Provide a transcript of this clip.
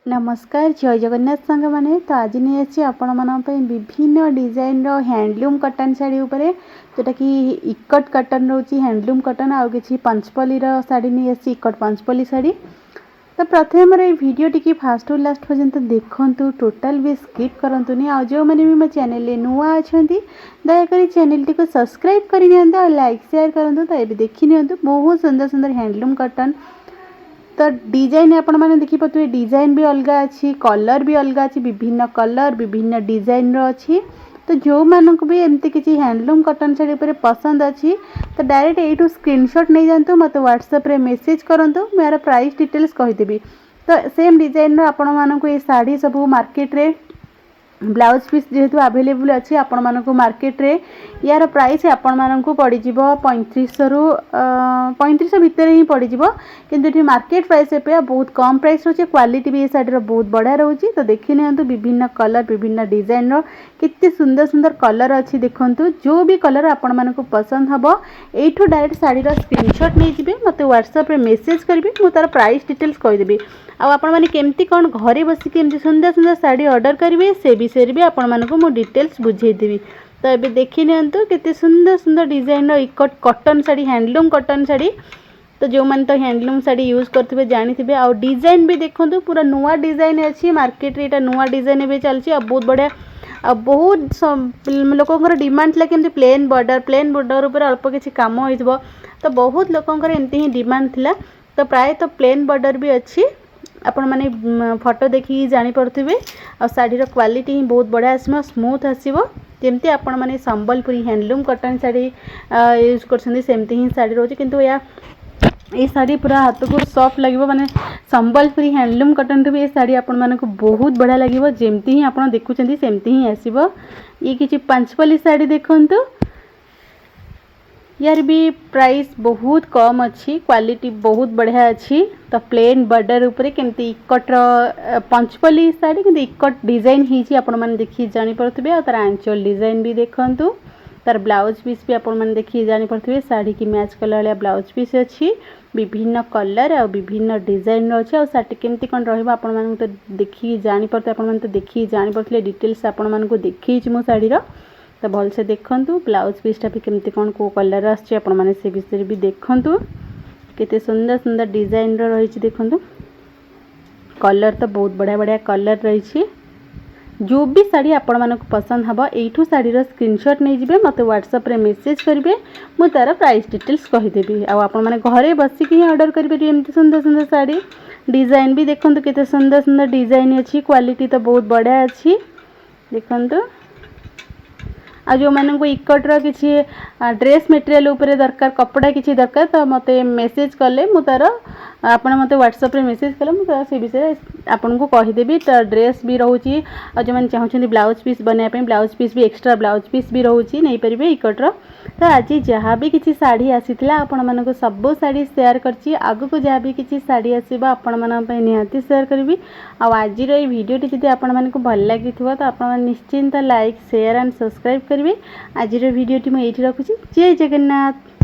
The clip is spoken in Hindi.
नमस्कार जय जगन्नाथ सांग मैंने तो आज नहीं आसी आपण मान विभिन्न डिजाइन रो हैंडलूम कटन साड़ी उपरे जोटा कि इकट कटन रोची हैंडलूम कटन आउ कि पंचपल्ली साड़ी नहीं आसी इकट पंचपल्ली साड़ी। तो प्रथम मोर वीडियो टी फास्ट टू लास्ट पर्यंत देखु टोटाल भी स्किप करंतुनी आ जो मैंने भी मो चैनल नुआ अच्छा दयाकोरी चैनल टी को सब्सक्राइब कर लाइक शेयर करूँ। तो ये देखी नि बहुत सुंदर सुंदर हैंडलूम कटन। तो डिजाइन आपण मैंने देखिपे डिजाइन भी अलग अच्छी कलर भी अलग अच्छी विभिन्न कलर विभिन्न डिजाइन रो अच्छी। तो जो मानक भी एमती किसी हैंडलूम कटन साड़ी पर पसंद अच्छी तो डायरेक्ट यू स्क्रीनशॉट नहीं जातु मत व्हाट्सएप रे मेसेज करंतु मेरा प्राइस डिटेल्स कहीदेवी। तो सेम डिजाइन आपण मानक ये साड़ी सब मार्केट रे ब्लाउज पीस जेहेतु अवेलेबल अच्छी आपण मानक मार्केट रे यार प्राइस आपण मानक पड़ी 3500 रु 3500 भितर ही पड़ी किंतु ये मार्केट प्राइस पे बहुत कम प्राइस रोचे। क्वालिटी भी ये साड़ी बहुत बढ़िया रोची। तो देखी नियंतु विभिन्न कलर विभिन्न डिजाइन रो कितने सुंदर सुंदर कलर अच्छी देखंतु जो भी कलर आपण मानक पसंद हबो एठू डायरेक्ट साड़ी रो स्क्रीनशॉट नहीं जिबे मते व्हाट्सएप रे मेसेज करबे मु तार प्राइस डिटेल्स कहि देबी। आ आपण माने केमती कोन घरे बसी केमती सुंदर सुंदर साड़ी ऑर्डर करेंगे से विषय भी आपण मानक मु डिटेल्स बुझेदेवी। तो ये देखी नियंतु केते सुंदर सुंदर डिजाइन इकट कटन साड़ी हैंडलूम कटन साड़ी। तो जो मैंने तो हैंडलूम साड़ी यूज करते जानी आ डिजाइन भी देखो पूरा नुआ डिजाइन अच्छी मार्केट रे नुआ डिजाइन भी चलती बहुत बढ़िया आ बहुत लोकंर डिमांड था कि प्लेन बॉर्डर उपर अल्प किसी कम हो तो बहुत लोकंर एमती ही डिमांड थिला। तो प्राय तो प्लेन बॉर्डर भी अच्छी आपण माने फोटो देखी जानी पड़थिबे आ साड़ी रो क्वालिटी ही बहुत बढ़िया आसो स्मूथ आसीबो जेमती आपण माने संबलपुरी हैंडलूम कटन साड़ी यूज करछन्ती सेमती ही साड़ी रोचे। किंतु या ये साड़ी पूरा हाथ को सॉफ्ट लगे माने संबलपुरी हैंडलूम कटन भी ये साड़ी आपण मानक बहुत बढ़िया लगे जेमती ही आपण देखुछन्ती सेमती ही आसीबो। ये किछि पंचपल्ली साड़ी देखंतु यार भी प्राइस बहुत कम अच्छी क्वालिटी बहुत बढ़िया अच्छी। तो प्लेन बॉर्डर उपरे केमती इकट पंचपल्ली साड़ी कि इकट डिजाइन ही आपण माने देखि जानी पड़थिबे आ तार आंचल डिजाइन भी देखंतु तार ब्लाउज पीस भी आपण माने देखि जानी पड़थिबे साड़ी की मैच कलर वाला ब्लाउज पीस अच्छी विभिन्न कलर और विभिन्न डिजाइन अच्छे। आ साड़ी केमती कोन रहबो आपण माने तो देखि जानी पड़ते आपण माने तो देखि जानी पड़थले डिटेल्स आपण माने को देखि मो साड़ी रो। तो भल से देखंतु ब्लाउज पीसटा भी केमती कोन को कलर आछे आपण माने से विषय भी देखंतु केते सुंदर सुंदर डिजाइन रो रही देखंतु कलर तो बहुत बढ़िया बढ़िया कलर रही। जो भी साड़ी आपण मानक पसंद हबो एठू साड़ी रो स्क्रीनशॉट नहीं जिबे मते व्हाट्सएप रे मेसेज करिवे मु तार प्राइस डिटेल्स कहि देबी। आ आपण माने घरे बसी के ऑर्डर करिवे एमती सुंदर सुंदर साड़ी डिजाइन भी देखंतु केते सुंदर सुंदर डिजाइन अच्छी क्वालिटी तो बहुत बढ़िया अच्छी देखंतु। आ जो मानक इकट किसी ड्रेस मटेरियल उपरे दरकार कपड़ा किसी दरकार तो मत मेसेज कले मु तार आप मत व्हाट्सएप रे मेसेज कले मुझे से विषय आपन को कहीदेवी। तो ड्रेस भी रोची और जो मैंने चाहते ब्लाउज पीस बनाया ब्लाउज पीस भी एक्स्ट्रा ब्लाउज पीस भी रोची नहीं पारे इकट्र। तो आज जहाँ भी किसी साड़ी आसीथिला आपण मानक सब साड़ी शेयर करछि आगु को जहाँ भी किसी साड़ी आसीबा आपण मानन पे निहाती शेयर करबी। आज ये वीडियो टी जदि आपण मानक भल लागिथिबो तो आपण माने निश्चिंत लाइक शेयर एंड सब्सक्राइब करेंगे। आज वीडियो टी मुझे रखुची जय जगन्नाथ।